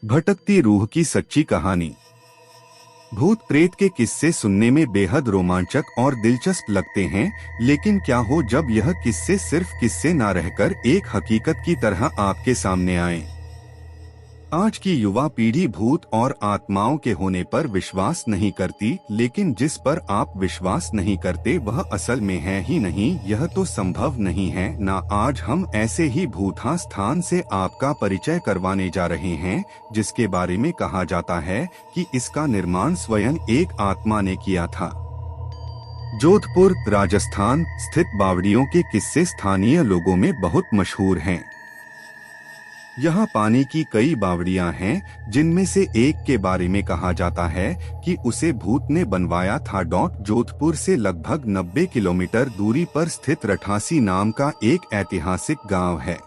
भटकती रूह की सच्ची कहानी। भूत प्रेत के किस्से सुनने में बेहद रोमांचक और दिलचस्प लगते हैं, लेकिन क्या हो जब यह किस्से सिर्फ किस्से ना रहकर एक हकीकत की तरह आपके सामने आए। आज की युवा पीढ़ी भूत और आत्माओं के होने पर विश्वास नहीं करती, लेकिन जिस पर आप विश्वास नहीं करते वह असल में है ही नहीं, यह तो संभव नहीं है ना। आज हम ऐसे ही भूतहा स्थान से आपका परिचय करवाने जा रहे हैं, जिसके बारे में कहा जाता है कि इसका निर्माण स्वयं एक आत्मा ने किया था। जोधपुर, राजस्थान स्थित बावड़ियों के किस्से स्थानीय लोगों में बहुत मशहूर हैं। यहाँ पानी की कई बावड़ियां हैं, जिनमें से एक के बारे में कहा जाता है कि उसे भूत ने बनवाया था। जोधपुर से लगभग 90 किलोमीटर दूरी पर स्थित रठासी नाम का एक ऐतिहासिक गांव है।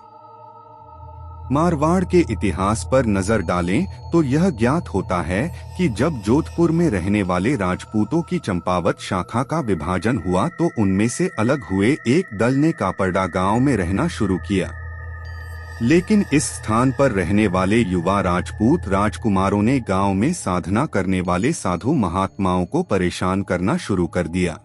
मारवाड़ के इतिहास पर नजर डालें तो यह ज्ञात होता है कि जब जोधपुर में रहने वाले राजपूतों की चंपावत शाखा का विभाजन हुआ तो उनमें से अलग हुए एक दल ने कापरड़ा गांव में रहना शुरू किया। लेकिन इस स्थान पर रहने वाले युवा राजपूत राजकुमारों ने गांव में साधना करने वाले साधु महात्माओं को परेशान करना शुरू कर दिया।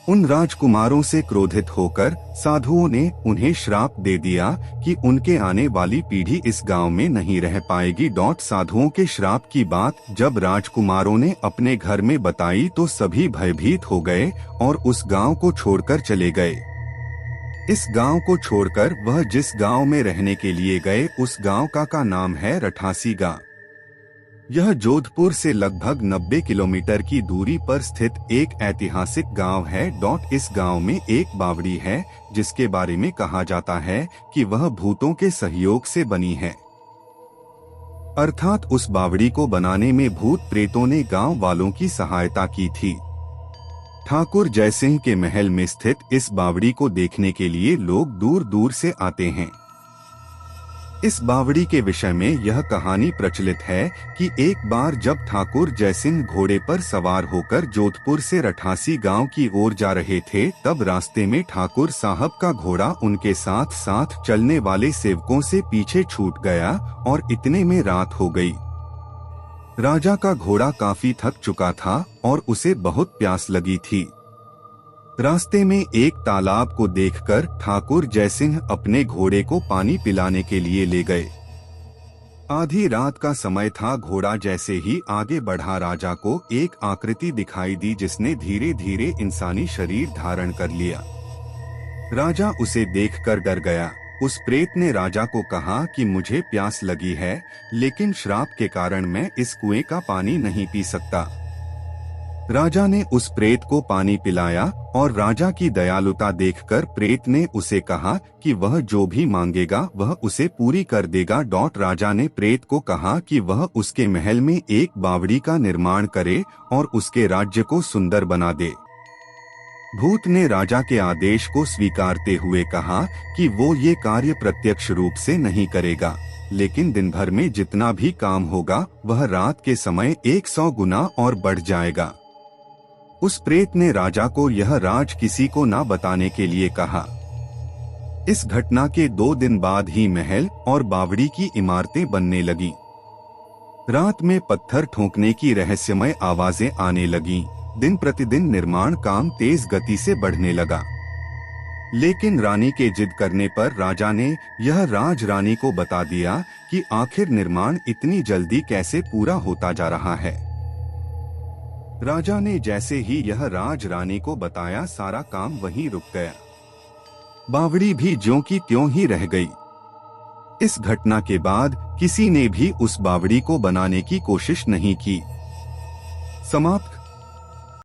उन राजकुमारों से क्रोधित होकर साधुओं ने उन्हें श्राप दे दिया कि उनके आने वाली पीढ़ी इस गांव में नहीं रह पाएगी। साधुओं के श्राप की बात जब राजकुमारों ने अपने घर में बताई तो सभी भयभीत हो गए और उस गांव को छोड़कर चले गए। इस गांव को छोड़कर वह जिस गांव में रहने के लिए गए उस गांव का नाम है रठासी गांव। यह जोधपुर से लगभग 90 किलोमीटर की दूरी पर स्थित एक ऐतिहासिक गांव है। इस गांव में एक बावड़ी है जिसके बारे में कहा जाता है कि वह भूतों के सहयोग से बनी है, अर्थात उस बावड़ी को बनाने में भूत प्रेतों ने गांव वालों की सहायता की थी। ठाकुर जयसिंह के महल में स्थित इस बावड़ी को देखने के लिए लोग दूर दूर से आते हैं। इस बावड़ी के विषय में यह कहानी प्रचलित है कि एक बार जब ठाकुर जयसिंह घोड़े पर सवार होकर जोधपुर से रठासी गांव की ओर जा रहे थे, तब रास्ते में ठाकुर साहब का घोड़ा उनके साथ साथ चलने वाले सेवकों से पीछे छूट गया और इतने में रात हो गई। राजा का घोड़ा काफी थक चुका था और उसे बहुत प्यास लगी थी। रास्ते में एक तालाब को देखकर ठाकुर जयसिंह अपने घोड़े को पानी पिलाने के लिए ले गए। आधी रात का समय था। घोड़ा जैसे ही आगे बढ़ा राजा को एक आकृति दिखाई दी जिसने धीरे धीरे इंसानी शरीर धारण कर लिया। राजा उसे देखकर डर गया। उस प्रेत ने राजा को कहा कि मुझे प्यास लगी है, लेकिन श्राप के कारण मैं इस कुएं का पानी नहीं पी सकता। राजा ने उस प्रेत को पानी पिलाया और राजा की दयालुता देखकर प्रेत ने उसे कहा कि वह जो भी मांगेगा वह उसे पूरी कर देगा। राजा ने प्रेत को कहा कि वह उसके महल में एक बावड़ी का निर्माण करे और उसके राज्य को सुंदर बना दे। भूत ने राजा के आदेश को स्वीकारते हुए कहा कि वो ये कार्य प्रत्यक्ष रूप से नहीं करेगा, लेकिन दिन भर में जितना भी काम होगा वह रात के समय 100 गुना और बढ़ जाएगा। उस प्रेत ने राजा को यह राज किसी को ना बताने के लिए कहा। इस घटना के 2 दिन बाद ही महल और बावड़ी की इमारतें बनने लगी। रात में पत्थर ठोकने की रहस्यमय आवाजें आने लगीं। दिन प्रतिदिन निर्माण काम तेज गति से बढ़ने लगा। लेकिन रानी के जिद करने पर राजा ने यह राज रानी को बता दिया कि आखिर निर्माण इतनी जल्दी कैसे पूरा होता जा रहा है। राजा ने जैसे ही यह राज रानी को बताया, सारा काम वहीं रुक गया। बावड़ी भी ज्यों की त्यों ही रह गई। इस घटना के बाद किसी ने भी उस बावड़ी को बनाने की कोशिश नहीं की। समाप्त।